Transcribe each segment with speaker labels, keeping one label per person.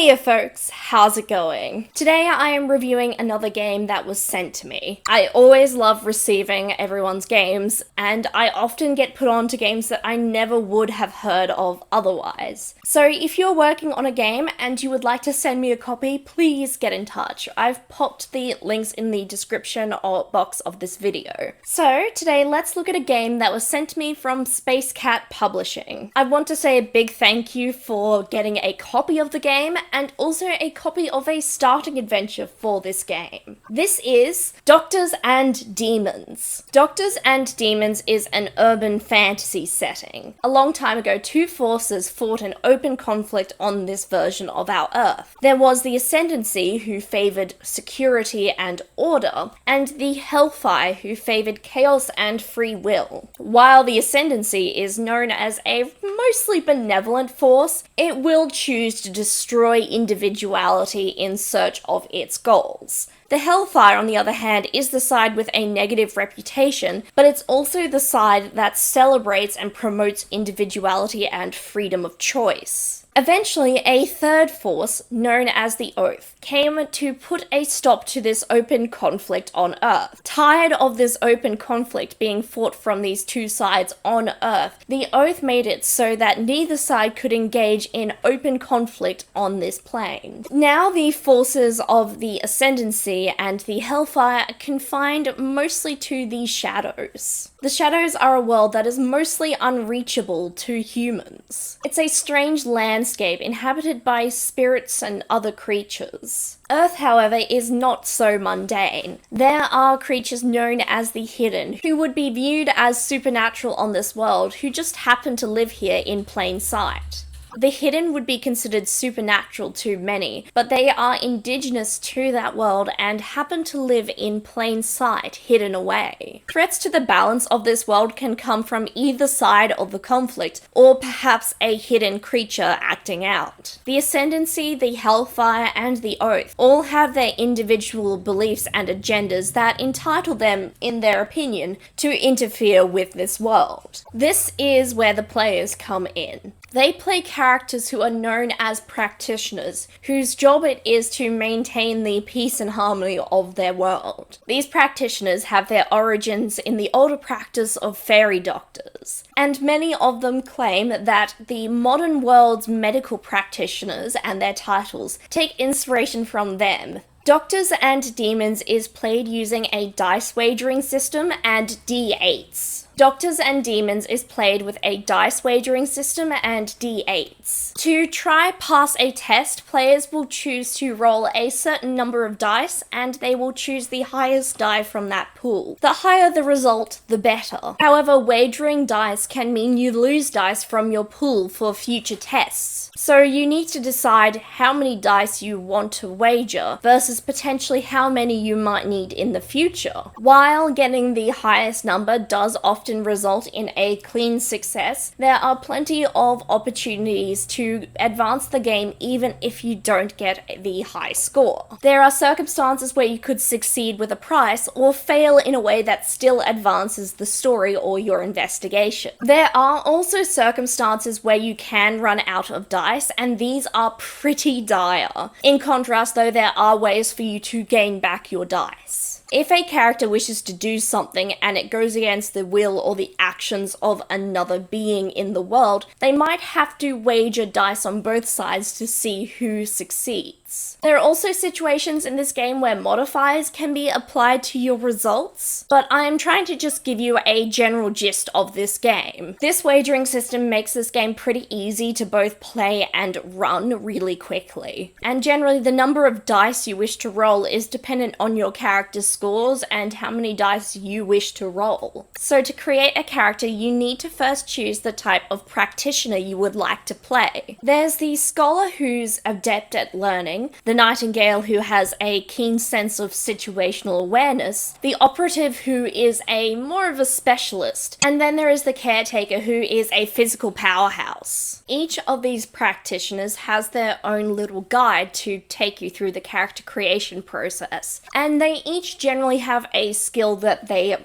Speaker 1: Hey folks, how's it going? Today I am reviewing another game that was sent to me. I always love receiving everyone's games, and I often get put on to games that I never would have heard of otherwise. So if you're working on a game and you would like to send me a copy, please get in touch. I've popped the links in the description box of this video. So today let's look at a game that was sent to me from Space Cat Publishing. I want to say a big thank you for getting a copy of the game and also a copy of a starting adventure for this game. This is Doctors and Demons. Doctors and Demons is an urban fantasy setting. A long time ago, two forces fought an open conflict on this version of our Earth. There was the Ascendancy, who favored security and order, and the Hellfire, who favored chaos and free will. While the Ascendancy is known as a mostly benevolent force, it will choose to destroy individuality in search of its goals. The Hellfire, on the other hand, is the side with a negative reputation, but it's also the side that celebrates and promotes individuality and freedom of choice. Eventually, a third force, known as the Oath, came to put a stop to this open conflict on Earth. Tired of this open conflict being fought from these two sides on Earth, the Oath made it so that neither side could engage in open conflict on this plane. Now the forces of the Ascendancy and the Hellfire are confined mostly to the Shadows. The Shadows are a world that is mostly unreachable to humans. It's a strange landscape inhabited by spirits and other creatures. Earth, however, is not so mundane. There are creatures known as the Hidden, who would be viewed as supernatural on this world, who just happen to live here in plain sight. The Hidden would be considered supernatural to many, but they are indigenous to that world and happen to live in plain sight, hidden away. Threats to the balance of this world can come from either side of the conflict, or perhaps a hidden creature acting out. The Ascendancy, the Hellfire, and the Oath all have their individual beliefs and agendas that entitle them, in their opinion, to interfere with this world. This is where the players come in. They play characters who are known as practitioners, whose job it is to maintain the peace and harmony of their world. These practitioners have their origins in the older practice of fairy doctors, and many of them claim that the modern world's medical practitioners and their titles take inspiration from them. Doctors and Demons is played using a dice wagering system and D8s. Doctors and Demons is played with a dice wagering system and D8s. To try pass a test, players will choose to roll a certain number of dice, and they will choose the highest die from that pool. The higher the result, the better. However, wagering dice can mean you lose dice from your pool for future tests. So you need to decide how many dice you want to wager versus potentially how many you might need in the future. While getting the highest number does often result in a clean success, there are plenty of opportunities to advance the game even if you don't get the high score. There are circumstances where you could succeed with a prize or fail in a way that still advances the story or your investigation. There are also circumstances where you can run out of dice, and these are pretty dire. In contrast, though, there are ways for you to gain back your dice. If a character wishes to do something and it goes against the will or the actions of another being in the world, they might have to wager dice on both sides to see who succeeds. There are also situations in this game where modifiers can be applied to your results, but I am trying to just give you a general gist of this game. This wagering system makes this game pretty easy to both play and run really quickly. And generally, the number of dice you wish to roll is dependent on your character's scores and how many dice you wish to roll. So to create a character, you need to first choose the type of practitioner you would like to play. There's the scholar who's adept at learning, soothing, the nightingale who has a keen sense of situational awareness, the operative who is more of a specialist, and then there is the caretaker who is a physical powerhouse. Each of these practitioners has their own little guide to take you through the character creation process, and they each generally have a skill that they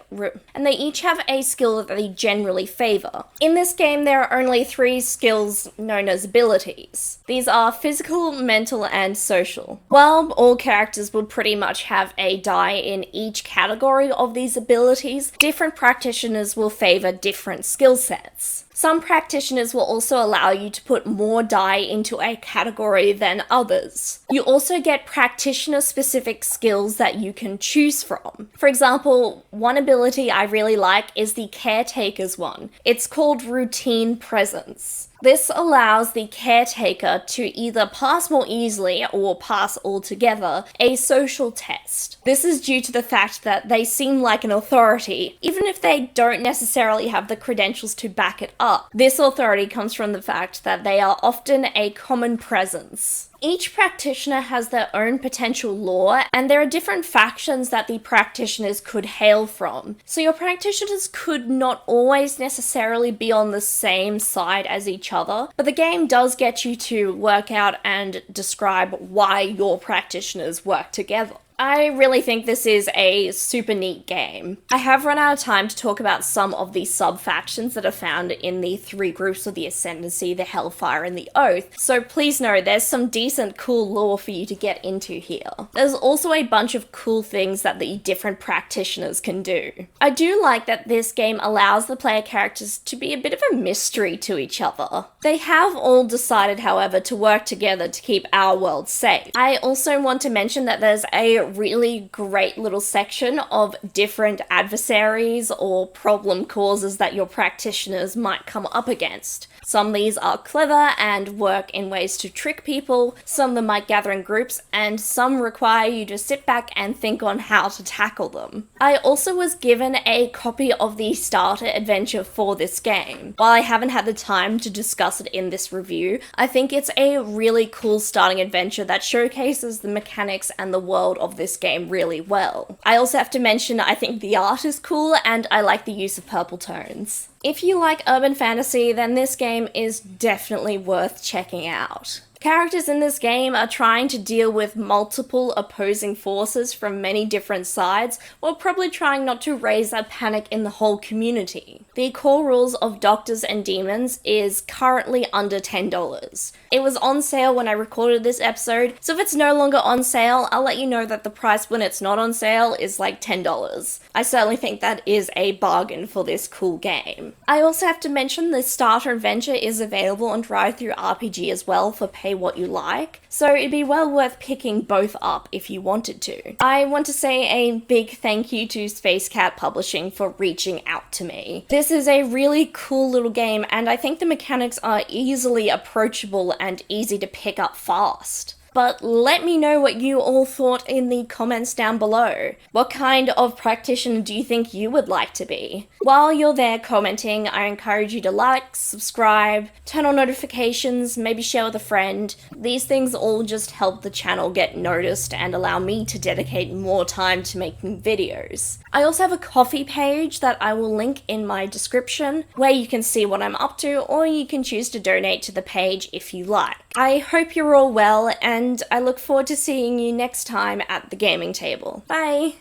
Speaker 1: generally favor. In this game, there are only 3 skills known as abilities. These are physical, mental, and social. While all characters will pretty much have a die in each category of these abilities, different practitioners will favor different skill sets. Some practitioners will also allow you to put more die into a category than others. You also get practitioner-specific skills that you can choose from. For example, one ability I really like is the caretaker's one. It's called Routine Presence. This allows the caretaker to either pass more easily or pass altogether a social test. This is due to the fact that they seem like an authority, even if they don't necessarily have the credentials to back it up. This authority comes from the fact that they are often a common presence. Each practitioner has their own potential lore, and there are different factions that the practitioners could hail from. So your practitioners could not always necessarily be on the same side as each other, but the game does get you to work out and describe why your practitioners work together. I really think this is a super neat game. I have run out of time to talk about some of the sub-factions that are found in the 3 groups of the Ascendancy, the Hellfire, and the Oath, so please know there's some decent cool lore for you to get into here. There's also a bunch of cool things that the different practitioners can do. I do like that this game allows the player characters to be a bit of a mystery to each other. They have all decided, however, to work together to keep our world safe. I also want to mention that there's a really great little section of different adversaries or problem causes that your practitioners might come up against. Some of these are clever and work in ways to trick people, some of them might gather in groups, and some require you to sit back and think on how to tackle them. I also was given a copy of the starter adventure for this game. While I haven't had the time to discuss it in this review, I think it's a really cool starting adventure that showcases the mechanics and the world of this game really well. I also have to mention I think the art is cool and I like the use of purple tones. If you like urban fantasy, then this game is definitely worth checking out. Characters in this game are trying to deal with multiple opposing forces from many different sides, while probably trying not to raise a panic in the whole community. The core rules of Doctors and Demons is currently under $10. It was on sale when I recorded this episode, so if it's no longer on sale, I'll let you know that the price when it's not on sale is like $10. I certainly think that is a bargain for this cool game. I also have to mention the starter adventure is available on Drive-Thru RPG as well for pay what you like, so it'd be well worth picking both up if you wanted to. I want to say a big thank you to Space Cat Publishing for reaching out to me. This is a really cool little game, and I think the mechanics are easily approachable and easy to pick up fast. But let me know what you all thought in the comments down below. What kind of practitioner do you think you would like to be? While you're there commenting, I encourage you to like, subscribe, turn on notifications, maybe share with a friend. These things all just help the channel get noticed and allow me to dedicate more time to making videos. I also have a Ko-fi page that I will link in my description, where you can see what I'm up to, or you can choose to donate to the page if you like. I hope you're all well, and I look forward to seeing you next time at the gaming table. Bye!